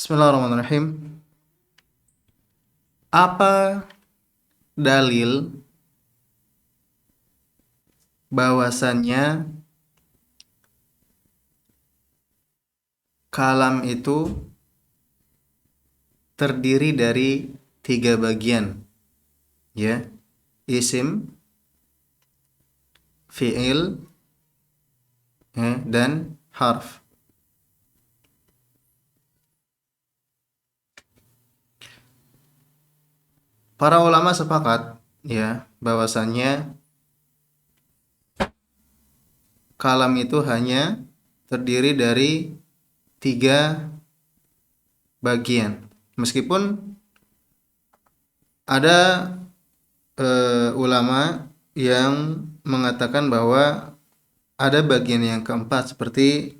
Bismillahirrahmanirrahim. Apa dalil bahwasannya kalam itu terdiri dari tiga bagian, ya, isim, fiil, dan harf. Para ulama sepakat, ya, bahwasannya kalam itu hanya terdiri dari tiga bagian. Meskipun ada ulama yang mengatakan bahwa ada bagian yang keempat seperti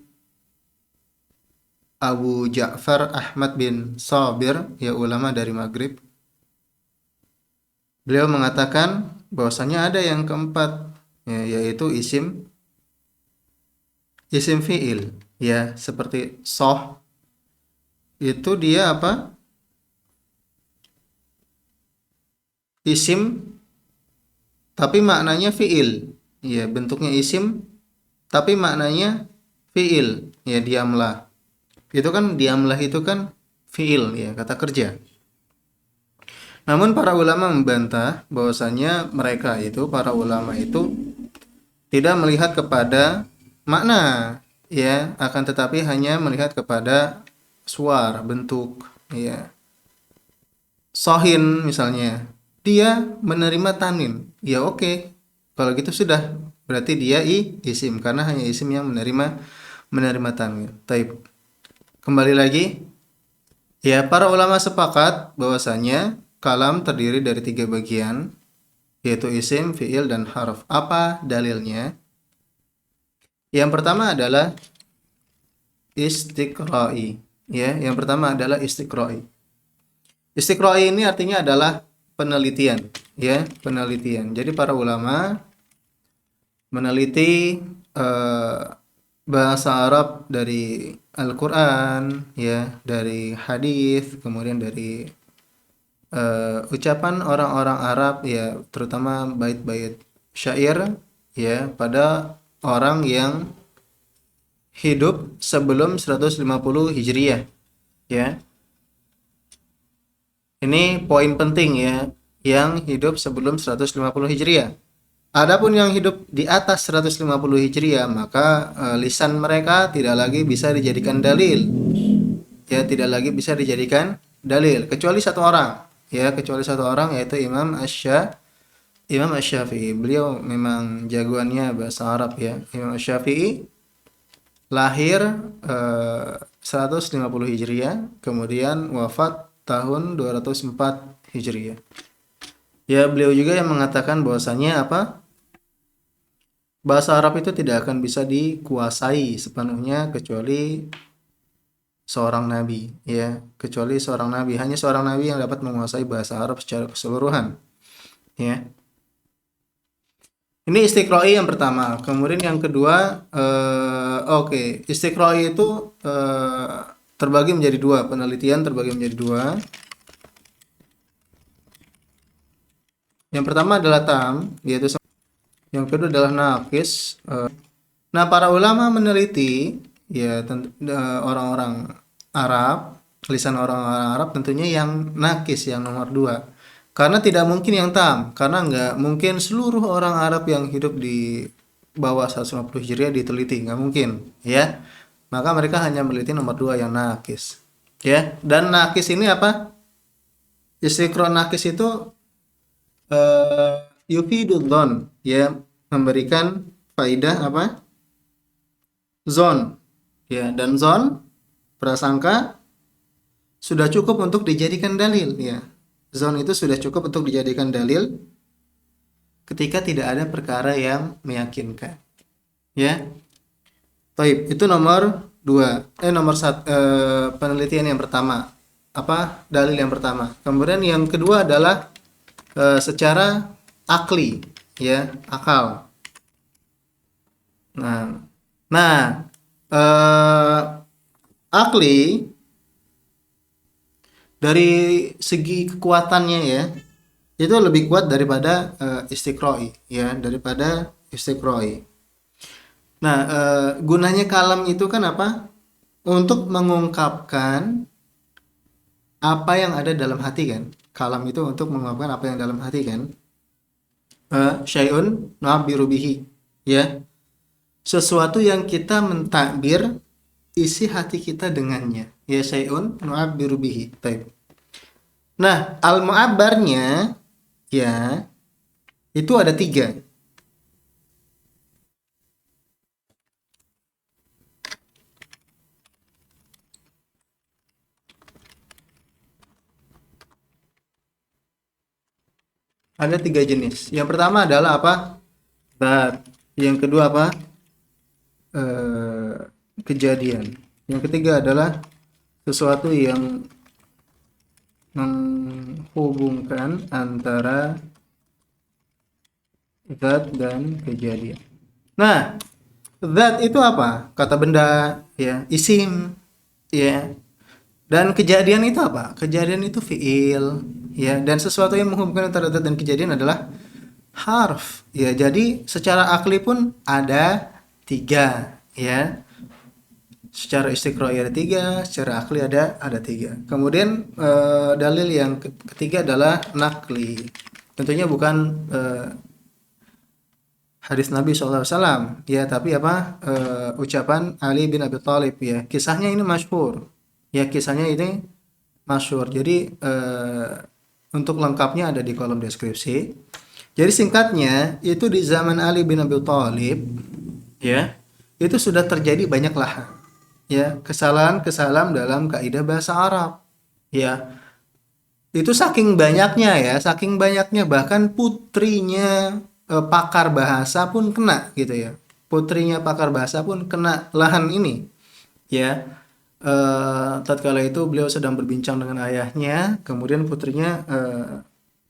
Abu Ja'far Ahmad bin Sabir, ya, ulama dari Maghrib. Beliau mengatakan bahwasanya ada yang keempat, ya, yaitu isim fiil, ya, seperti soh, itu dia apa? Isim tapi maknanya fiil. Ya, bentuknya isim tapi maknanya fiil. Ya, diamlah. Itu kan diamlah itu kan fiil, ya, kata kerja. Namun para ulama membantah bahwasanya mereka itu, para ulama itu tidak melihat kepada makna, ya, akan tetapi hanya melihat kepada suara, bentuk, ya. Sohin misalnya, dia menerima tanin, ya oke. Kalau gitu sudah, berarti dia isim karena hanya isim yang menerima tanin. Taib. Kembali lagi, ya, para ulama sepakat bahwasanya kalam terdiri dari tiga bagian, yaitu isim, fiil, dan harf. Apa dalilnya? Yang pertama adalah istiqra'i. Ya, yang pertama adalah istiqra'i. Istiqra'i ini artinya adalah penelitian, ya, penelitian. Jadi para ulama meneliti eh, bahasa Arab dari Al-Qur'an, ya, dari hadis, kemudian dari ucapan orang-orang Arab, ya, terutama bait-bait syair, ya, pada orang yang hidup sebelum 150 Hijriah, ya. Ini poin penting, ya, yang hidup sebelum 150 Hijriah. Adapun yang hidup di atas 150 Hijriah, maka lisan mereka tidak lagi bisa dijadikan dalil. Ya, tidak lagi bisa dijadikan dalil kecuali satu orang, ya, kecuali satu orang, yaitu Imam Asy-Syafi'i. Beliau memang jagoannya bahasa Arab, ya. Imam Asy-Syafi'i lahir 150 Hijriah, kemudian wafat tahun 204 Hijriah. Ya, beliau juga yang mengatakan bahwasanya apa? Bahasa Arab itu tidak akan bisa dikuasai sepenuhnya kecuali seorang nabi, ya, kecuali seorang nabi. Hanya seorang nabi yang dapat menguasai bahasa Arab secara keseluruhan, ya. Ini istiqra'i yang pertama. Kemudian yang kedua, oke, istiqra'i itu terbagi menjadi dua, penelitian terbagi menjadi dua. Yang pertama adalah yaitu yang kedua adalah nakis. Nah, para ulama meneliti, ya, orang-orang Arab, lisan orang-orang Arab tentunya yang nakis, yang nomor dua. Karena tidak mungkin yang karena nggak mungkin seluruh orang Arab yang hidup di bawah 150 Hijriah diteliti, nggak mungkin, ya. Maka mereka hanya meneliti nomor dua yang nakis, ya. Dan nakis ini apa? Istiqro nakis itu yufidul dhon, ya, memberikan faidah apa? Zon, ya, dan zon, prasangka, sudah cukup untuk dijadikan dalil, ya. Zon itu sudah cukup untuk dijadikan dalil ketika tidak ada perkara yang meyakinkan, ya. Taib, itu nomor dua, penelitian yang pertama, apa dalil yang pertama. Kemudian yang kedua adalah secara akli, ya, akal. Nah, akli Dari segi kekuatannya ya, itu lebih kuat daripada istiqroi ya, daripada istiqroi. Nah, gunanya kalam itu kan apa? Untuk mengungkapkan apa yang ada dalam hati kan. Kalam itu untuk mengungkapkan apa yang dalam hati kan. Syai'un nu'abbiru bihi ya. Sesuatu yang kita mentakbir isi hati kita dengannya. Ya syai'un nu'abbiru bihi. Taib. Nah, al-mu'abbarnya ya itu ada tiga. Ada tiga jenis. Yang pertama adalah apa? Zat. Yang kedua apa? Eh, Kejadian. Yang ketiga adalah sesuatu yang menghubungkan antara zat dan kejadian. Nah, zat itu apa? Kata benda, ya, isim, ya. Dan kejadian itu apa? Kejadian itu fiil, ya. Dan sesuatu yang menghubungkan antara zat dan kejadian adalah harf, ya. Jadi secara akli pun ada tiga, ya. Secara istiqra ada tiga, secara akli ada tiga. Kemudian dalil yang ketiga adalah nakli. Tentunya bukan hadis Nabi SAW ya, tapi apa ucapan Ali bin Abi Thalib ya. Kisahnya ini masyhur. Ya, kisahnya ini masyhur. Jadi untuk lengkapnya ada di kolom deskripsi. Jadi singkatnya itu di zaman Ali bin Abi Thalib ya, itu sudah terjadi banyaklah ya kesalahan-kesalahan dalam kaidah bahasa Arab ya. Itu saking banyaknya bahkan putrinya pakar bahasa pun kena gitu ya. Putrinya pakar bahasa pun kena lahan ini ya. Tatkala itu beliau sedang berbincang dengan ayahnya, kemudian putrinya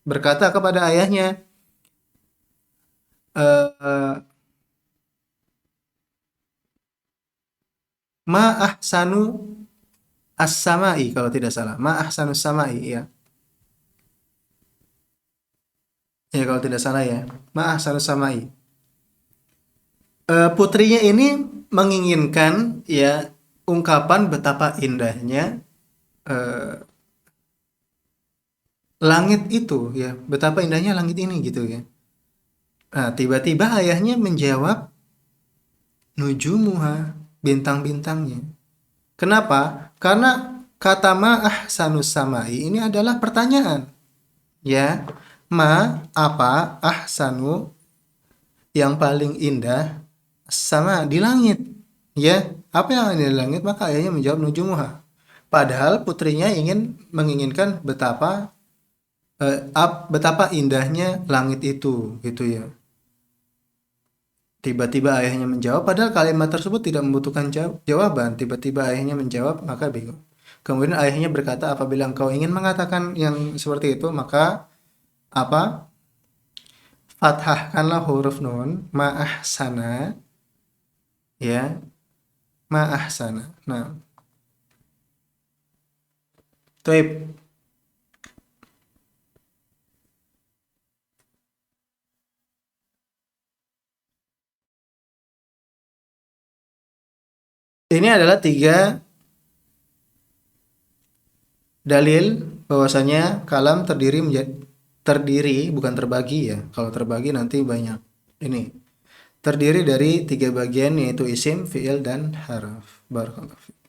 berkata kepada ayahnya, ma ahsanu as-samai, kalau tidak salah, ma ahsanu samai ya. Ya kalau tidak salah ya, ma ahsanu samai. Putrinya ini menginginkan ya ungkapan betapa indahnya langit itu ya, betapa indahnya langit ini gitu ya. Nah, tiba-tiba ayahnya menjawab, nujumuha, bintang-bintangnya. Kenapa? Karena kata ma ahsanus samai ini adalah pertanyaan. Ya, ma apa, ahsanu yang paling indah, sama di langit. Ya, apa yang ada di langit? Maka ayahnya menjawab nujumuha. Padahal putrinya menginginkan betapa indahnya langit itu gitu ya. Tiba-tiba ayahnya menjawab, padahal kalimat tersebut tidak membutuhkan jawaban. Tiba-tiba ayahnya menjawab, maka bingung. Kemudian ayahnya berkata, apabila engkau ingin mengatakan yang seperti itu, maka apa? Fathahkanlah huruf nun, ma'ahsana, ya, ma'ahsana. Nah, taib. Ini adalah tiga dalil bahwasanya kalam terdiri bukan terbagi ya. Kalau terbagi nanti banyak. Ini terdiri dari tiga bagian yaitu isim, fiil dan harf. Barakallahu fiik.